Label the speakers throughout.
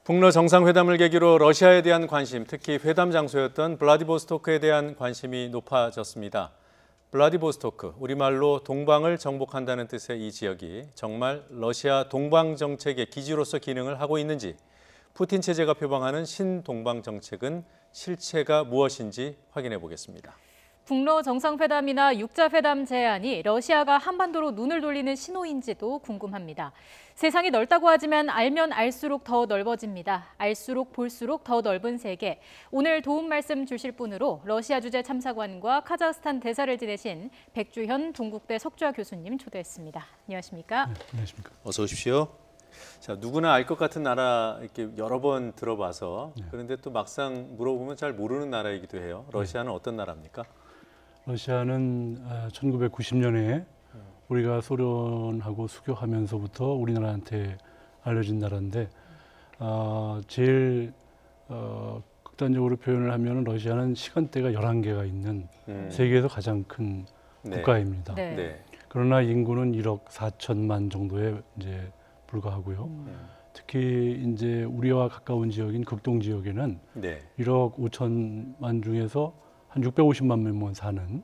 Speaker 1: 북러 정상회담을 계기로 러시아에 대한 관심, 특히 회담 장소였던 블라디보스토크에 대한 관심이 높아졌습니다. 블라디보스토크, 우리말로 동방을 정복한다는 뜻의 이 지역이 정말 러시아 동방 정책의 기지로서 기능을 하고 있는지, 푸틴 체제가 표방하는 신동방 정책은 실체가 무엇인지 확인해 보겠습니다.
Speaker 2: 북러 정상회담이나 육자회담 제안이 러시아가 한반도로 눈을 돌리는 신호인지도 궁금합니다. 세상이 넓다고 하지만 알면 알수록 더 넓어집니다. 알수록 볼수록 더 넓은 세계. 오늘 도움 말씀 주실 분으로 러시아 주재 참사관과 카자흐스탄 대사를 지내신 백주현 동국대 석좌 교수님 초대했습니다. 안녕하십니까?
Speaker 3: 네, 안녕하십니까?
Speaker 1: 어서 오십시오. 자, 누구나 알 것 같은 나라 이렇게 여러 번 들어봐서 그런데 또 막상 물어보면 잘 모르는 나라이기도 해요. 러시아는 어떤 나라입니까?
Speaker 3: 러시아는 1990년에 우리가 소련하고 수교하면서부터 우리나라한테 알려진 나라인데 제일 극단적으로 표현을 하면 러시아는 시간대가 11개가 있는 세계에서 가장 큰 국가입니다.
Speaker 2: 네.
Speaker 3: 그러나 인구는 1억 4천만 정도에 이제 불과하고요. 특히 이제 우리와 가까운 지역인 극동 지역에는 1억 5천만 중에서 한 650만 명만 사는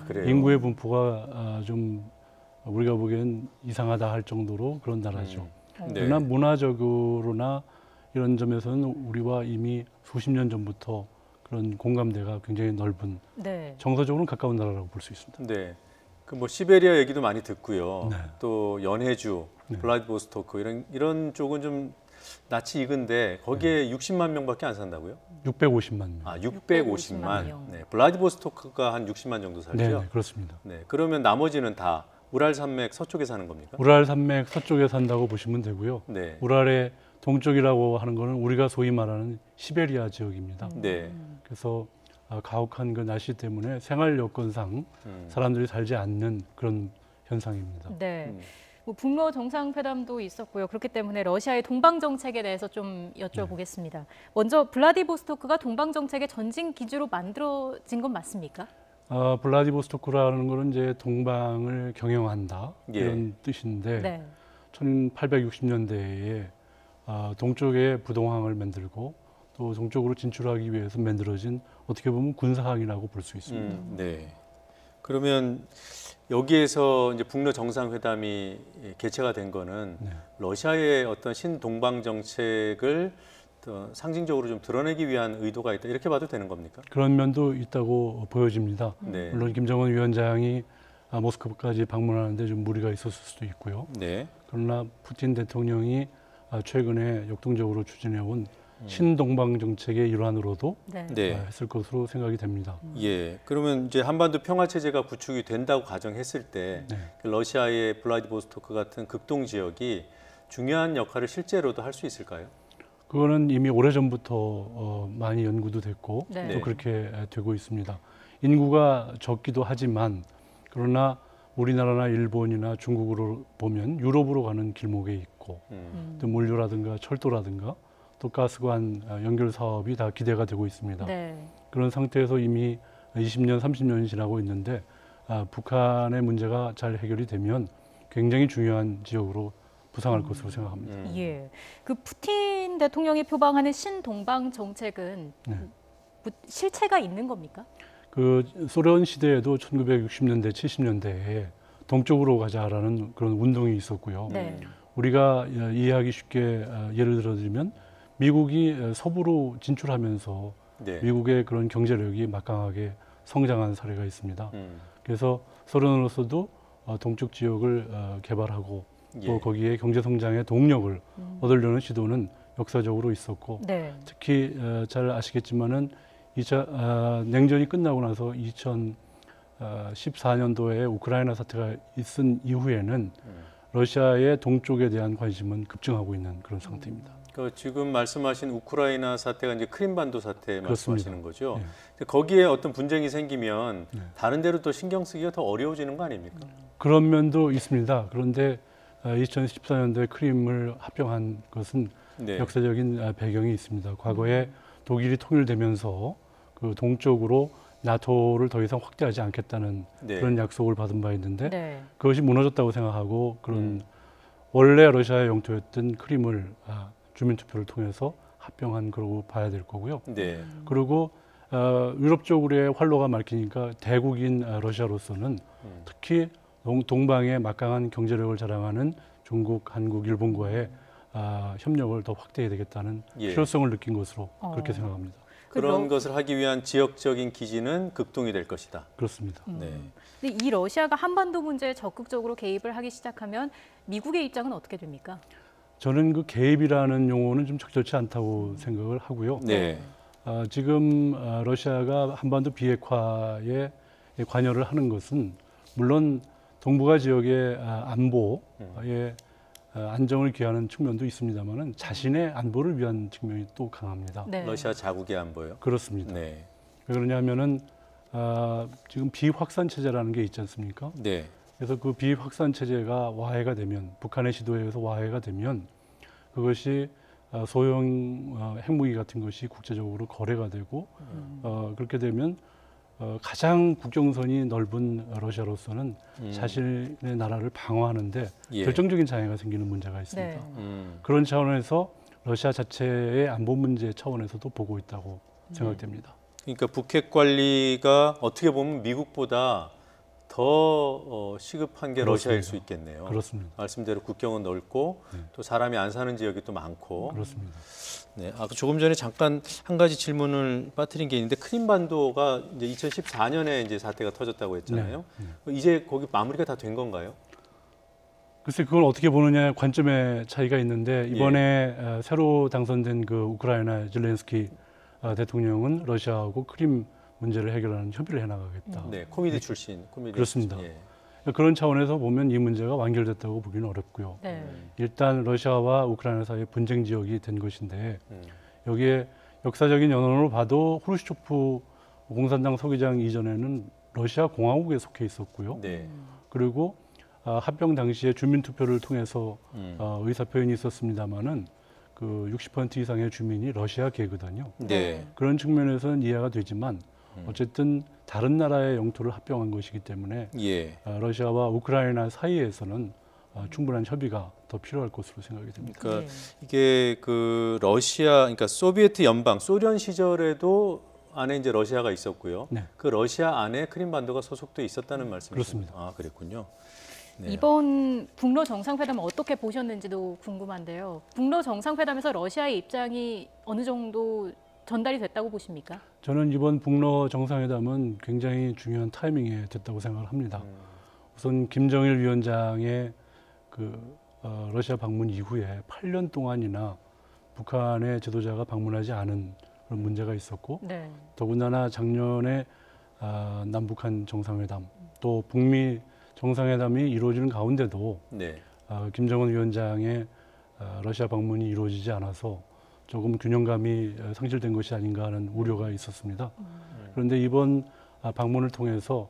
Speaker 1: 그래요?
Speaker 3: 인구의 분포가 좀 우리가 보기엔 이상하다 할 정도로 그런 나라죠. 그러나 문화적으로나 이런 점에서는 우리와 이미 수십 년 전부터 그런 공감대가 굉장히 넓은 정서적으로는 가까운 나라라고 볼 수 있습니다.
Speaker 1: 네. 그 뭐 시베리아 얘기도 많이 듣고요.
Speaker 3: 네.
Speaker 1: 또 연해주, 블라디보스토크 이런 쪽은 좀 낯이 익은데 거기에 60만 명밖에 안 산다고요?
Speaker 3: 650만 명.
Speaker 1: 650만. 네. 블라디보스토크가 한 60만 정도 살죠?
Speaker 3: 네, 그렇습니다.
Speaker 1: 네. 그러면 나머지는 다 우랄 산맥 서쪽에 사는 겁니까?
Speaker 3: 우랄 산맥 서쪽에 산다고 보시면 되고요.
Speaker 1: 네.
Speaker 3: 우랄의 동쪽이라고 하는 거는 우리가 소위 말하는 시베리아 지역입니다.
Speaker 1: 네.
Speaker 3: 그래서 가혹한 그 날씨 때문에 생활 여건상 사람들이 살지 않는 그런 현상입니다.
Speaker 2: 네. 뭐 북러 정상회담도 있었고요. 그렇기 때문에 러시아의 동방 정책에 대해서 좀 여쭤보겠습니다. 먼저 블라디보스토크가 동방 정책의 전진 기지로 만들어진 건 맞습니까?
Speaker 3: 블라디보스토크라는 거는 이제 동방을 경영한다 이런 뜻인데 1860년대에 동쪽에 부동항을 만들고 또 동쪽으로 진출하기 위해서 만들어진 어떻게 보면 군사항이라고 볼 수 있습니다.
Speaker 1: 네. 그러면 여기에서 이제 북러 정상회담이 개최가 된 거는 러시아의 어떤 신동방 정책을 상징적으로 좀 드러내기 위한 의도가 있다 이렇게 봐도 되는 겁니까?
Speaker 3: 그런 면도 있다고 보여집니다. 물론 김정은 위원장이 모스크바까지 방문하는데 좀 무리가 있었을 수도 있고요. 그러나 푸틴 대통령이 최근에 역동적으로 추진해온 신동방 정책의 일환으로도 했을 것으로 생각이 됩니다.
Speaker 1: 예. 그러면 이제 한반도 평화 체제가 구축이 된다고 가정했을 때 러시아의 블라디보스토크 같은 극동 지역이 중요한 역할을 실제로도 할 수 있을까요?
Speaker 3: 그거는 이미 오래전부터 많이 연구도 됐고 또 그렇게 되고 있습니다. 인구가 적기도 하지만 그러나 우리나라나 일본이나 중국으로 보면 유럽으로 가는 길목에 있고 또 물류라든가 철도라든가 또 가스관 연결 사업이 다 기대가 되고 있습니다. 그런 상태에서 이미 20년, 30년이 지나고 있는데 북한의 문제가 잘 해결이 되면 굉장히 중요한 지역으로 부상할 것으로 생각합니다.
Speaker 2: 예, 그 푸틴 대통령이 표방하는 신동방 정책은 실체가 있는 겁니까?
Speaker 3: 그 소련 시대에도 1960년대, 70년대에 동쪽으로 가자라는 그런 운동이 있었고요. 우리가 이해하기 쉽게 예를 들어드리면 미국이 서부로 진출하면서 미국의 그런 경제력이 막강하게 성장한 사례가 있습니다. 그래서 소련으로서도 동쪽 지역을 개발하고 또 거기에 경제 성장의 동력을 얻으려는 시도는 역사적으로 있었고 특히 잘 아시겠지만은 냉전이 끝나고 나서 2014년도에 우크라이나 사태가 있은 이후에는 러시아의 동쪽에 대한 관심은 급증하고 있는 그런 상태입니다.
Speaker 1: 지금 말씀하신 우크라이나 사태가 이제 크림반도 사태 말씀하시는 거죠.
Speaker 3: 네.
Speaker 1: 거기에 어떤 분쟁이 생기면 다른 데로 또 신경 쓰기가 더 어려워지는 거 아닙니까?
Speaker 3: 그런 면도 있습니다. 그런데 2014년도에 크림을 합병한 것은 역사적인 배경이 있습니다. 과거에 독일이 통일되면서 그 동쪽으로 나토를 더 이상 확대하지 않겠다는 그런 약속을 받은 바 있는데 그것이 무너졌다고 생각하고 그런 원래 러시아의 영토였던 크림을 주민투표를 통해서 합병한 거라고 봐야 될 거고요.
Speaker 1: 네.
Speaker 3: 그리고 유럽 쪽으로의 활로가 막히니까 대국인 러시아로서는 특히 동방의 막강한 경제력을 자랑하는 중국, 한국, 일본과의 협력을 더 확대해야 되겠다는
Speaker 1: 예.
Speaker 3: 필요성을 느낀 것으로 그렇게 생각합니다.
Speaker 1: 그런 것을 하기 위한 지역적인 기지는 극동이 될 것이다.
Speaker 3: 그렇습니다.
Speaker 1: 네.
Speaker 2: 근데 이 러시아가 한반도 문제에 적극적으로 개입을 하기 시작하면 미국의 입장은 어떻게 됩니까?
Speaker 3: 저는 그 개입이라는 용어는 좀 적절치 않다고 생각을 하고요.
Speaker 1: 네.
Speaker 3: 지금 러시아가 한반도 비핵화에 관여를 하는 것은 물론 동북아 지역의 안보에 안정을 기하는 측면도 있습니다만은 자신의 안보를 위한 측면이 또 강합니다.
Speaker 2: 네.
Speaker 1: 러시아 자국의 안보요.
Speaker 3: 그렇습니다.
Speaker 1: 네.
Speaker 3: 왜 그러냐면은 지금 비확산 체제라는 게 있지 않습니까?
Speaker 1: 네.
Speaker 3: 그래서 그 비확산 체제가 와해가 되면 북한의 시도에 의해서 와해가 되면 그것이 소형 핵무기 같은 것이 국제적으로 거래가 되고 그렇게 되면 가장 국경선이 넓은 러시아로서는 자신의 나라를 방어하는데
Speaker 1: 예.
Speaker 3: 결정적인 장애가 생기는 문제가 있습니다.
Speaker 2: 네.
Speaker 3: 그런 차원에서 러시아 자체의 안보 문제 차원에서도 보고 있다고 생각됩니다.
Speaker 1: 그러니까 북핵 관리가 어떻게 보면 미국보다 더 시급한 게 러시아일 수 있겠네요.
Speaker 3: 그렇습니다.
Speaker 1: 말씀대로 국경은 넓고 또 사람이 안 사는 지역이 또 많고.
Speaker 3: 그렇습니다.
Speaker 1: 네, 조금 전에 잠깐 한 가지 질문을 빠뜨린 게 있는데 크림반도가 이제 2014년에 이제 사태가 터졌다고 했잖아요. 이제 거기 마무리가 다 된 건가요?
Speaker 3: 글쎄 그걸 어떻게 보느냐의 관점의 차이가 있는데 이번에 새로 당선된 그 우크라이나 젤렌스키 대통령은 러시아하고 크림 문제를 해결하는 협의를 해나가겠다.
Speaker 1: 네, 코미디 출신. 코미디
Speaker 3: 그렇습니다.
Speaker 1: 출신,
Speaker 3: 그런 차원에서 보면 이 문제가 완결됐다고 보기는 어렵고요.
Speaker 2: 네.
Speaker 3: 일단 러시아와 우크라이나 사이의 분쟁 지역이 된 것인데 여기에 역사적인 연원으로 봐도 후르시초프 공산당 서기장 이전에는 러시아 공화국에 속해 있었고요.
Speaker 1: 네.
Speaker 3: 그리고 합병 당시에 주민투표를 통해서 의사표현이 있었습니다마는 그 60% 이상의 주민이 러시아계거든요.
Speaker 1: 네.
Speaker 3: 그런 측면에서는 이해가 되지만 어쨌든 다른 나라의 영토를 합병한 것이기 때문에
Speaker 1: 예.
Speaker 3: 러시아와 우크라이나 사이에서는 충분한 협의가 더 필요할 것으로 생각이 됩니다.
Speaker 1: 그러니까
Speaker 2: 네.
Speaker 1: 이게 그 러시아, 그러니까 소비에트 연방, 소련 시절에도 안에 이제 러시아가 있었고요.
Speaker 3: 네.
Speaker 1: 그 러시아 안에 크림반도가 소속돼 있었다는 말씀이시죠?
Speaker 3: 그렇습니다.
Speaker 1: 아, 그랬군요. 네.
Speaker 2: 이번 북러 정상회담 어떻게 보셨는지도 궁금한데요. 북러 정상회담에서 러시아의 입장이 어느 정도 전달이 됐다고 보십니까?
Speaker 3: 저는 이번 북러 정상회담은 굉장히 중요한 타이밍에 됐다고 생각을 합니다. 우선 김정일 위원장의 그 러시아 방문 이후에 8년 동안이나 북한의 지도자가 방문하지 않은 그런 문제가 있었고
Speaker 2: 네.
Speaker 3: 더군다나 작년에 남북한 정상회담 또 북미 정상회담이 이루어지는 가운데도
Speaker 1: 네.
Speaker 3: 김정은 위원장의 러시아 방문이 이루어지지 않아서 조금 균형감이 상실된 것이 아닌가 하는 우려가 있었습니다. 그런데 이번 방문을 통해서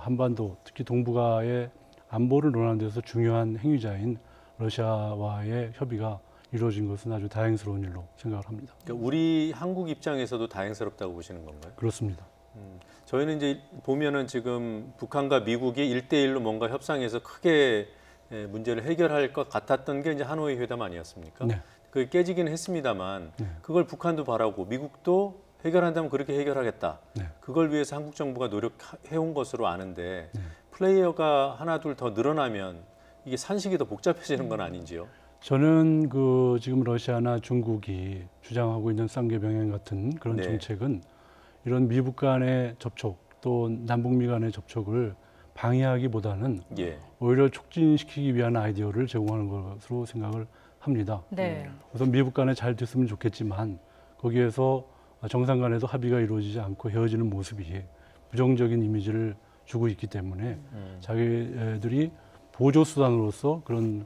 Speaker 3: 한반도 특히 동북아의 안보를 논하는 데서 중요한 행위자인 러시아와의 협의가 이루어진 것은 아주 다행스러운 일로 생각을 합니다.
Speaker 1: 그러니까 우리 한국 입장에서도 다행스럽다고 보시는 건가요?
Speaker 3: 그렇습니다.
Speaker 1: 저희는 이제 보면은 지금 북한과 미국이 1대1로 뭔가 협상해서 크게 문제를 해결할 것 같았던 게 이제 하노이 회담 아니었습니까?
Speaker 3: 네.
Speaker 1: 그게 깨지기는 했습니다만 그걸 북한도 바라고 미국도 해결한다면 그렇게 해결하겠다.
Speaker 3: 네.
Speaker 1: 그걸 위해서 한국 정부가 노력해온 것으로 아는데 플레이어가 하나 둘 더 늘어나면 이게 산식이 더 복잡해지는 건 아닌지요?
Speaker 3: 저는 그 지금 러시아나 중국이 주장하고 있는 쌍계 병행 같은 그런
Speaker 1: 네.
Speaker 3: 정책은 이런 미북 간의 접촉 또 남북미 간의 접촉을 방해하기보다는
Speaker 1: 예.
Speaker 3: 오히려 촉진시키기 위한 아이디어를 제공하는 것으로 생각을 합니다.
Speaker 2: 네.
Speaker 3: 우선 미북 간에 잘 됐으면 좋겠지만 거기에서 정상 간에도 합의가 이루어지지 않고 헤어지는 모습이 부정적인 이미지를 주고 있기 때문에 자기들이 보조 수단으로서 그런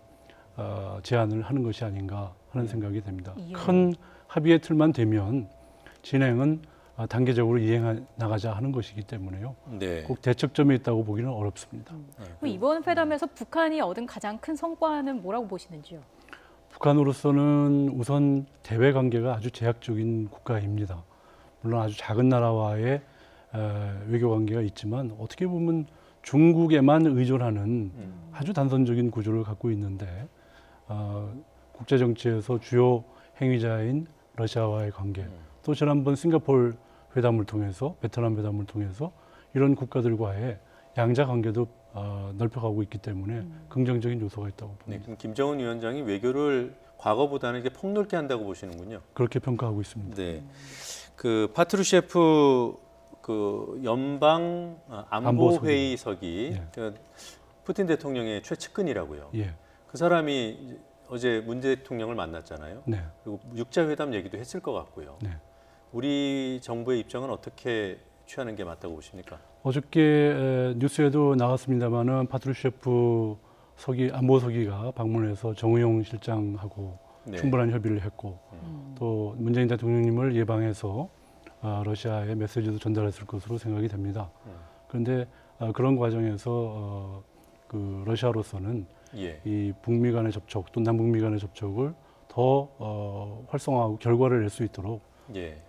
Speaker 3: 제안을 하는 것이 아닌가 하는 생각이 됩니다.
Speaker 2: 예.
Speaker 3: 큰 합의의 틀만 되면 진행은 단계적으로 이행해 나가자 하는 것이기 때문에요.
Speaker 1: 네.
Speaker 3: 꼭 대척점에 있다고 보기는 어렵습니다.
Speaker 2: 그럼 이번 회담에서 북한이 얻은 가장 큰 성과는 뭐라고 보시는지요?
Speaker 3: 북한으로서는 우선 대외 관계가 아주 제약적인 국가입니다. 물론 아주 작은 나라와의 외교 관계가 있지만 어떻게 보면 중국에만 의존하는 아주 단선적인 구조를 갖고 있는데 국제 정치에서 주요 행위자인 러시아와의 관계, 또 지난번 싱가포르 회담을 통해서 베트남 회담을 통해서 이런 국가들과의 양자 관계도 넓혀가고 있기 때문에 긍정적인 요소가 있다고 봅니다.
Speaker 1: 네, 그럼 김정은 위원장이 외교를 과거보다는 이렇게 폭넓게 한다고 보시는군요.
Speaker 3: 그렇게 평가하고 있습니다.
Speaker 1: 네, 그 파트루셰프 그 연방 안보회의석이
Speaker 3: 예.
Speaker 1: 그 푸틴 대통령의 최측근이라고요.
Speaker 3: 예.
Speaker 1: 그 사람이 어제 문 대통령을 만났잖아요.
Speaker 3: 네.
Speaker 1: 그리고 육자회담 얘기도 했을 것 같고요.
Speaker 3: 네.
Speaker 1: 우리 정부의 입장은 어떻게 취하는 게 맞다고 보십니까?
Speaker 3: 어저께 뉴스에도 나왔습니다마는 파트루셰프 안보서기가 방문해서 정의용 실장하고
Speaker 1: 네.
Speaker 3: 충분한 협의를 했고 또 문재인 대통령님을 예방해서 러시아에 메시지도 전달했을 것으로 생각이 됩니다. 그런데 그런 과정에서 그 러시아로서는
Speaker 1: 예.
Speaker 3: 이 북미 간의 접촉 또 남북미 간의 접촉을 더 활성화하고 결과를 낼 수 있도록
Speaker 1: 예.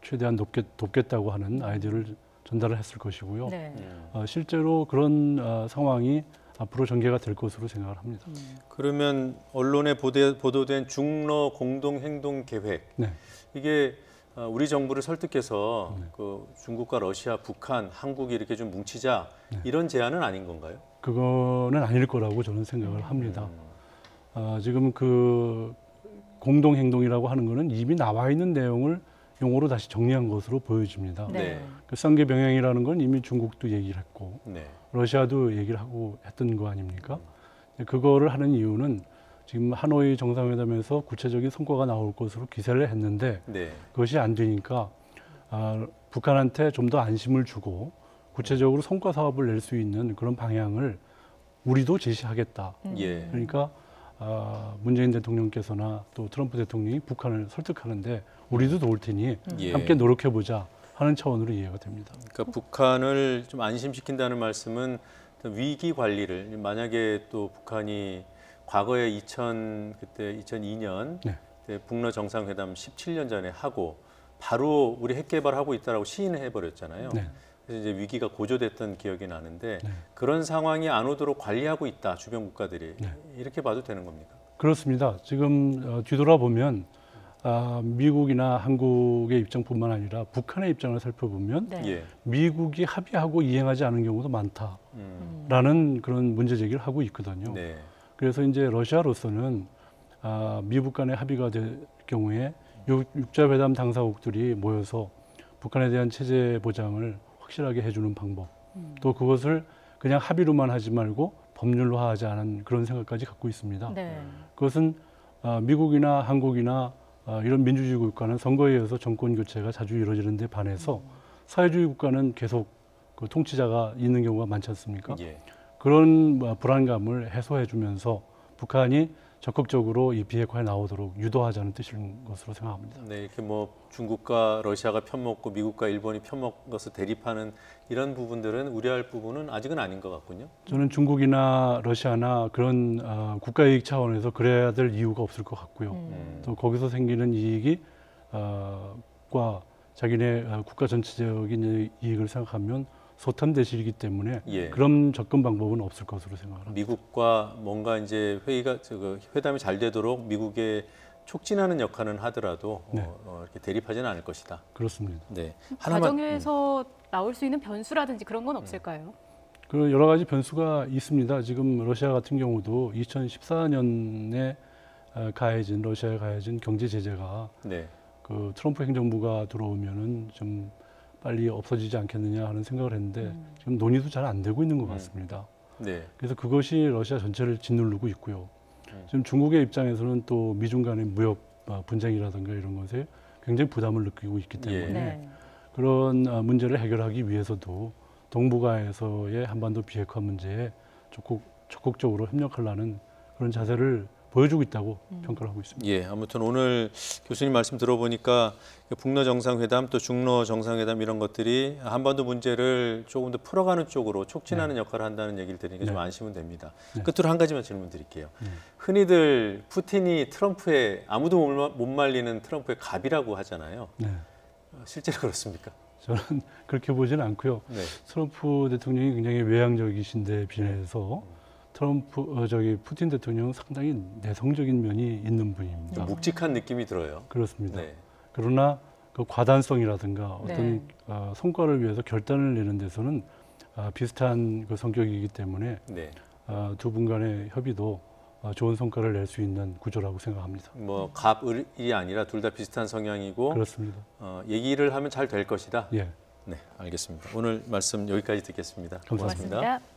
Speaker 3: 최대한 돕겠다고 하는 아이디어를 전달을 했을 것이고요.
Speaker 2: 네.
Speaker 3: 실제로 그런 상황이 앞으로 전개가 될 것으로 생각을 합니다.
Speaker 1: 그러면 언론에 보도된 중러 공동행동 계획
Speaker 3: 네.
Speaker 1: 이게 우리 정부를 설득해서 그 중국과 러시아, 북한, 한국이 이렇게 좀 뭉치자 이런 제안은 아닌 건가요?
Speaker 3: 그거는 아닐 거라고 저는 생각을 합니다. 지금 그 공동행동이라고 하는 거는 이미 나와 있는 내용을 용어로 다시 정리한 것으로 보여집니다.
Speaker 1: 네.
Speaker 3: 그 쌍계 병행이라는 건 이미 중국도 얘기를 했고
Speaker 1: 네.
Speaker 3: 러시아도 얘기를 하고 했던 거 아닙니까? 그거를 하는 이유는 지금 하노이 정상회담에서 구체적인 성과가 나올 것으로 기대를 했는데
Speaker 1: 네.
Speaker 3: 그것이 안 되니까 북한한테 좀 더 안심을 주고 구체적으로 성과 사업을 낼 수 있는 그런 방향을 우리도 제시하겠다.
Speaker 1: 예.
Speaker 3: 그러니까 문재인 대통령께서나 또 트럼프 대통령이 북한을 설득하는데 우리도 도울 테니
Speaker 1: 예.
Speaker 3: 함께 노력해보자 하는 차원으로 이해가 됩니다.
Speaker 1: 그러니까 북한을 좀 안심시킨다는 말씀은 위기 관리를 만약에 또 북한이 과거에 2002년
Speaker 3: 네.
Speaker 1: 북러 정상회담 17년 전에 하고 바로 우리 핵 개발하고 있다라고 시인해 버렸잖아요.
Speaker 3: 네.
Speaker 1: 그래서 이제 위기가 고조됐던 기억이 나는데
Speaker 3: 네.
Speaker 1: 그런 상황이 안 오도록 관리하고 있다 주변 국가들이
Speaker 3: 네.
Speaker 1: 이렇게 봐도 되는 겁니까?
Speaker 3: 그렇습니다. 지금 뒤돌아보면 미국이나 한국의 입장뿐만 아니라 북한의 입장을 살펴보면
Speaker 2: 네.
Speaker 1: 예.
Speaker 3: 미국이 합의하고 이행하지 않은 경우도 많다라는 그런 문제 제기를 하고 있거든요.
Speaker 1: 네.
Speaker 3: 그래서 이제 러시아로서는 미국 간의 합의가 될 경우에 육자회담 당사국들이 모여서 북한에 대한 체제 보장을 확실하게 해주는 방법, 또 그것을 그냥 합의로만 하지 말고 법률화하지 않은 그런 생각까지 갖고 있습니다.
Speaker 2: 네.
Speaker 3: 그것은 미국이나 한국이나 이런 민주주의 국가는 선거에 의해서 정권 교체가 자주 이루어지는 데 반해서 사회주의 국가는 계속 그 통치자가 있는 경우가 많지 않습니까?
Speaker 1: 예.
Speaker 3: 그런 불안감을 해소해 주면서 북한이 적극적으로 이 비핵화에 나오도록 유도하자는 뜻인 것으로 생각합니다.
Speaker 1: 네, 이렇게 뭐 중국과 러시아가 편먹고 미국과 일본이 편먹어서 대립하는 이런 부분들은 우려할 부분은 아직은 아닌 것 같군요.
Speaker 3: 저는 중국이나 러시아나 그런 국가이익 차원에서 그래야 될 이유가 없을 것 같고요. 또 거기서 생기는 이익이 과 자기네 국가 전체적인 이익을 생각하면 소탐대실이기 때문에
Speaker 1: 예.
Speaker 3: 그런 접근 방법은 없을 것으로 생각합니다.
Speaker 1: 미국과 뭔가 이제 회담이 잘 되도록 미국의 촉진하는 역할은 하더라도
Speaker 3: 네.
Speaker 1: 이렇게 대립하지는 않을 것이다.
Speaker 3: 그렇습니다.
Speaker 1: 네.
Speaker 2: 과정에서 나올 수 있는 변수라든지 그런 건 없을까요?
Speaker 3: 그 여러 가지 변수가 있습니다. 지금 러시아 같은 경우도 2014년에 러시아에 가해진 경제 제재가
Speaker 1: 네.
Speaker 3: 그 트럼프 행정부가 들어오면은 좀 빨리 없어지지 않겠느냐 하는 생각을 했는데 지금 논의도 잘 안 되고 있는 것 같습니다.
Speaker 1: 네.
Speaker 3: 그래서 그것이 러시아 전체를 짓누르고 있고요. 지금 중국의 입장에서는 또 미중 간의 무역 분쟁이라든가 이런 것에 굉장히 부담을 느끼고 있기 때문에
Speaker 1: 예.
Speaker 2: 네.
Speaker 3: 그런 문제를 해결하기 위해서도 동북아에서의 한반도 비핵화 문제에 적극적으로 협력하려는 그런 자세를 보여주고 있다고 평가를 하고 있습니다.
Speaker 1: 예, 아무튼 오늘 교수님 말씀 들어보니까 북러 정상회담 또 중러 정상회담 이런 것들이 한반도 문제를 조금 더 풀어가는 쪽으로 촉진하는 역할을 한다는 얘기를 들으니까 좀 안심은 됩니다. 끝으로 한 가지만 질문 드릴게요. 흔히들 푸틴이 트럼프의 아무도 못 말리는 트럼프의 갑이라고 하잖아요.
Speaker 3: 네.
Speaker 1: 실제로 그렇습니까?
Speaker 3: 저는 그렇게 보지는 않고요.
Speaker 1: 네.
Speaker 3: 트럼프 대통령이 굉장히 외향적이신데 비해서 푸틴 대통령은 상당히 내성적인 면이 있는 분입니다.
Speaker 1: 묵직한 느낌이 들어요.
Speaker 3: 그렇습니다.
Speaker 1: 네.
Speaker 3: 그러나 그 과단성이라든가 어떤
Speaker 2: 네.
Speaker 3: 성과를 위해서 결단을 내는 데서는 비슷한 그 성격이기 때문에
Speaker 1: 네.
Speaker 3: 두 분 간의 협의도 좋은 성과를 낼 수 있는 구조라고 생각합니다.
Speaker 1: 뭐 갑을이 아니라 둘 다 비슷한 성향이고
Speaker 3: 그렇습니다.
Speaker 1: 얘기를 하면 잘 될 것이다.
Speaker 3: 예.
Speaker 1: 네, 알겠습니다. 오늘 말씀 여기까지 듣겠습니다.
Speaker 3: 감사합니다.
Speaker 2: 고맙습니다.